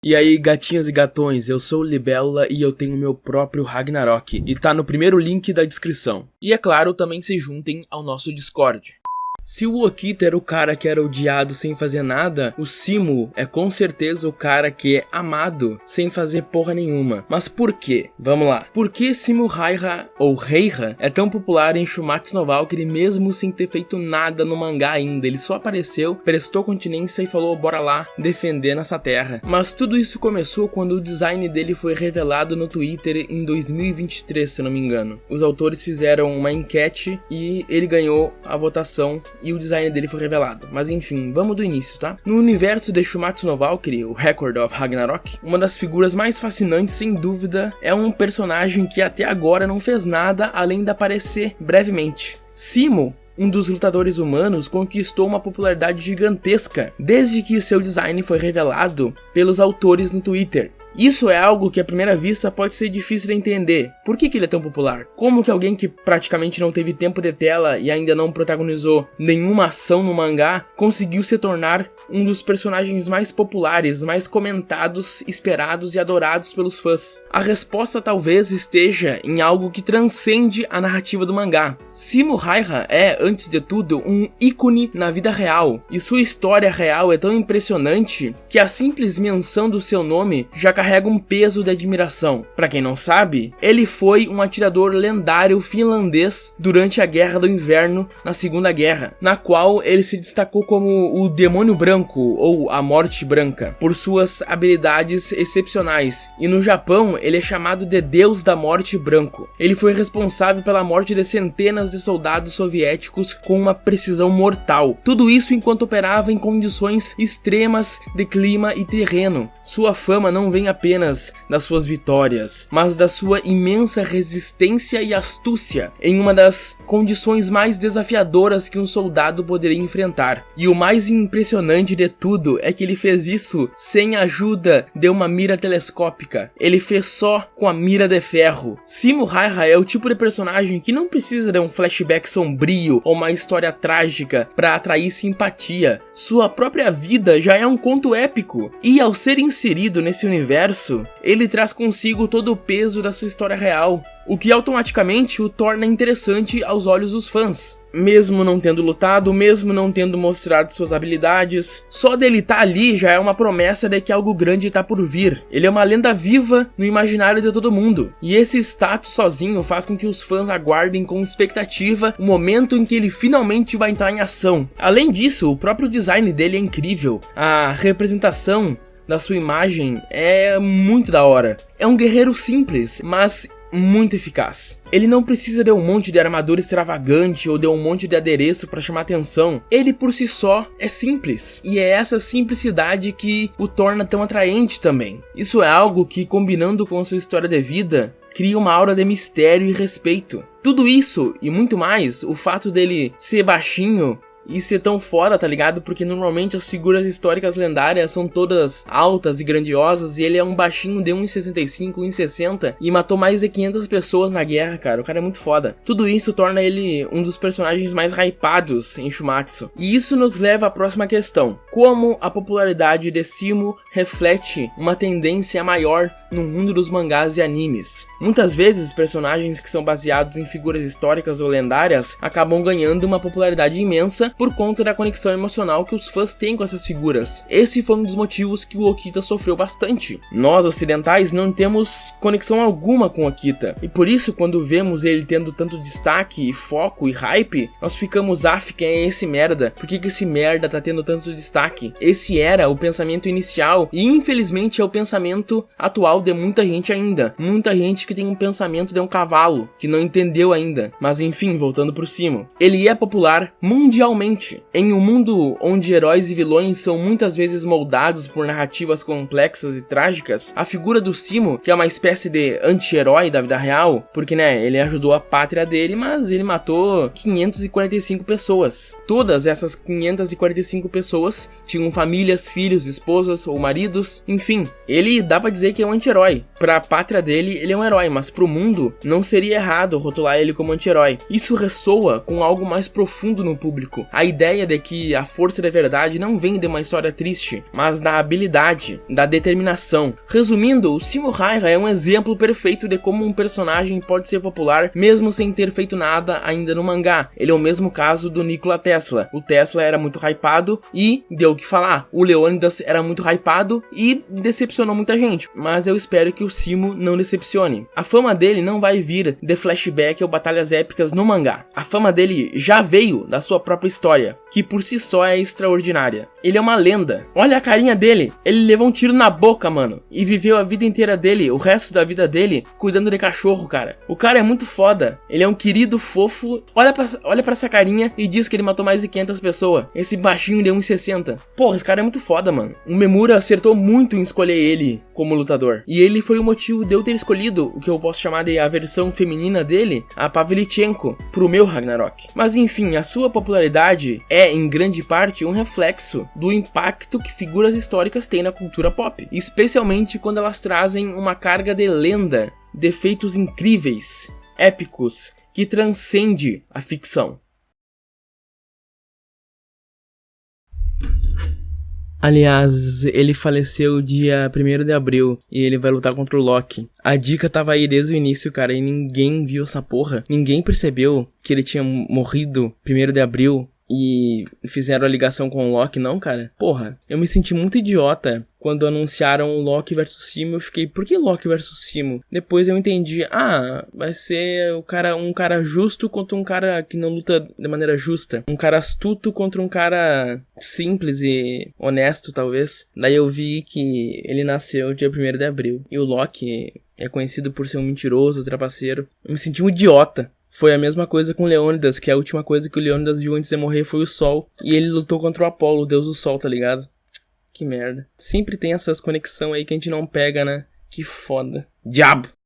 E aí, gatinhas e gatões, eu sou o Libélula e eu tenho meu próprio Ragnarok, e tá no primeiro link da descrição. E é claro, também se juntem ao nosso Discord. Se o Okita era o cara que era odiado sem fazer nada, o Simo é com certeza o cara que é amado sem fazer porra nenhuma. Mas por quê? Vamos lá. Por que Simo Heiha, ou Heiha, é tão popular em Shumatsu no Valkyrie mesmo sem ter feito nada no mangá ainda? Ele só apareceu, prestou continência e falou bora lá defender nossa terra. Mas tudo isso começou quando o design dele foi revelado no Twitter em 2023, se não me engano. Os autores fizeram uma enquete e ele ganhou a votação e o design dele foi revelado. Mas enfim, vamos do início, tá? No universo de Shumatsu no Valkyrie, o Record of Ragnarok, uma das figuras mais fascinantes, sem dúvida, é um personagem que até agora não fez nada além de aparecer brevemente. Simo, um dos lutadores humanos, conquistou uma popularidade gigantesca desde que seu design foi revelado pelos autores no Twitter. Isso é algo que à primeira vista pode ser difícil de entender. Por que ele é tão popular? Como que alguém que praticamente não teve tempo de tela e ainda não protagonizou nenhuma ação no mangá conseguiu se tornar um dos personagens mais populares, mais comentados, esperados e adorados pelos fãs? A resposta talvez esteja em algo que transcende a narrativa do mangá. Simo Heiha é, antes de tudo, um ícone na vida real, e sua história real é tão impressionante que a simples menção do seu nome já carrega um peso de admiração. Pra quem não sabe, ele foi um atirador lendário finlandês durante a Guerra do Inverno na Segunda Guerra, na qual ele se destacou como o Demônio Branco, ou a Morte Branca, por suas habilidades excepcionais, e no Japão ele é chamado de Deus da Morte Branco. Ele foi responsável pela morte de centenas de soldados soviéticos com uma precisão mortal. Tudo isso enquanto operava em condições extremas de clima e terreno. Sua fama não vem apenas das suas vitórias, mas da sua imensa resistência e astúcia em uma das condições mais desafiadoras que um soldado poderia enfrentar. E o mais impressionante de tudo é que ele fez isso sem a ajuda de uma mira telescópica. Ele fez só com a mira de ferro. Simo Heiha é o tipo de personagem que não precisa de um flashback sombrio ou uma história trágica para atrair simpatia. Sua própria vida já é um conto épico, e ao ser inserido nesse universo, ele traz consigo todo o peso da sua história real, o que automaticamente o torna interessante aos olhos dos fãs. Mesmo não tendo lutado, mesmo não tendo mostrado suas habilidades, só dele estar ali já é uma promessa de que algo grande está por vir. Ele é uma lenda viva no imaginário de todo mundo, e esse status sozinho faz com que os fãs aguardem com expectativa o momento em que ele finalmente vai entrar em ação. Além disso, o próprio design dele é incrível, a representação da sua imagem é muito da hora. É um guerreiro simples, mas muito eficaz. Ele não precisa de um monte de armadura extravagante ou de um monte de adereço para chamar atenção. Ele por si só é simples, e é essa simplicidade que o torna tão atraente também. Isso é algo que, combinando com a sua história de vida, cria uma aura de mistério e respeito. Tudo isso e muito mais, o fato dele ser baixinho e ser tão foda, tá ligado? Porque normalmente as figuras históricas lendárias são todas altas e grandiosas, e ele é um baixinho de 1,65, 1,60 e matou mais de 500 pessoas na guerra, cara. O cara é muito foda. Tudo isso torna ele um dos personagens mais hypados em Shumatsu. E isso nos leva à próxima questão: como a popularidade de Simo reflete uma tendência maior no mundo dos mangás e animes? Muitas vezes, personagens que são baseados em figuras históricas ou lendárias acabam ganhando uma popularidade imensa por conta da conexão emocional que os fãs têm com essas figuras. Esse foi um dos motivos que o Okita sofreu bastante. Nós, ocidentais, não temos conexão alguma com o Okita, e por isso, quando vemos ele tendo tanto destaque, e foco e hype, nós ficamos, quem é esse merda? Por que esse merda tá tendo tanto destaque? Esse era o pensamento inicial, e infelizmente é o pensamento atual de muita gente ainda. Muita gente que tem um pensamento de um cavalo, que não entendeu ainda. Mas enfim, voltando pro Simo. Ele é popular mundialmente. Em um mundo onde heróis e vilões são muitas vezes moldados por narrativas complexas e trágicas, a figura do Simo, que é uma espécie de anti-herói da vida real, porque ele ajudou a pátria dele, mas ele matou 545 pessoas. Todas essas 545 pessoas tinham famílias, filhos, esposas ou maridos, enfim, ele dá pra dizer que é um anti-herói anti-herói. Pra pátria dele, ele é um herói, mas pro mundo, não seria errado rotular ele como anti-herói. Isso ressoa com algo mais profundo no público. A ideia de que a força da verdade não vem de uma história triste, mas da habilidade, da determinação. Resumindo, o Simo Häyhä é um exemplo perfeito de como um personagem pode ser popular mesmo sem ter feito nada ainda no mangá. Ele é o mesmo caso do Nikola Tesla. O Tesla era muito hypado e deu o que falar. O Leônidas era muito hypado e decepcionou muita gente. Mas eu espero que o Simo não decepcione. A fama dele não vai vir de flashback ou batalhas épicas no mangá. A fama dele já veio da sua própria história, que por si só é extraordinária. Ele é uma lenda. Olha a carinha dele. Ele levou um tiro na boca, mano. E viveu a vida inteira dele, o resto da vida dele, cuidando de cachorro, cara. O cara é muito foda. Ele é um querido fofo. Olha pra essa carinha e diz que ele matou mais de 500 pessoas. Esse baixinho de 1,60. Porra, esse cara é muito foda, mano. O Memura acertou muito em escolher ele como lutador. E ele foi o motivo de eu ter escolhido o que eu posso chamar de a versão feminina dele, a Pavlyuchenko, pro meu Ragnarok. Mas enfim, a sua popularidade é, em grande parte, um reflexo do impacto que figuras históricas têm na cultura pop. Especialmente quando elas trazem uma carga de lenda, de feitos incríveis, épicos, que transcende a ficção. Aliás, ele faleceu dia 1º de abril e ele vai lutar contra o Loki. A dica tava aí desde o início, cara, e ninguém viu essa porra. Ninguém percebeu que ele tinha morrido 1º de abril e fizeram a ligação com o Loki, não, cara? Porra, eu me senti muito idiota quando anunciaram o Loki vs Simo. Eu fiquei, por que Loki vs Simo? Depois eu entendi, vai ser um cara justo contra um cara que não luta de maneira justa. Um cara astuto contra um cara simples e honesto, talvez. Daí eu vi que ele nasceu dia 1º de abril. E o Loki é conhecido por ser um mentiroso, trapaceiro. Eu me senti um idiota. Foi a mesma coisa com o Leônidas, que a última coisa que o Leônidas viu antes de morrer foi o Sol. E ele lutou contra o Apolo, o deus do Sol, tá ligado? Que merda. Sempre tem essas conexões aí que a gente não pega, né? Que foda. Diabo!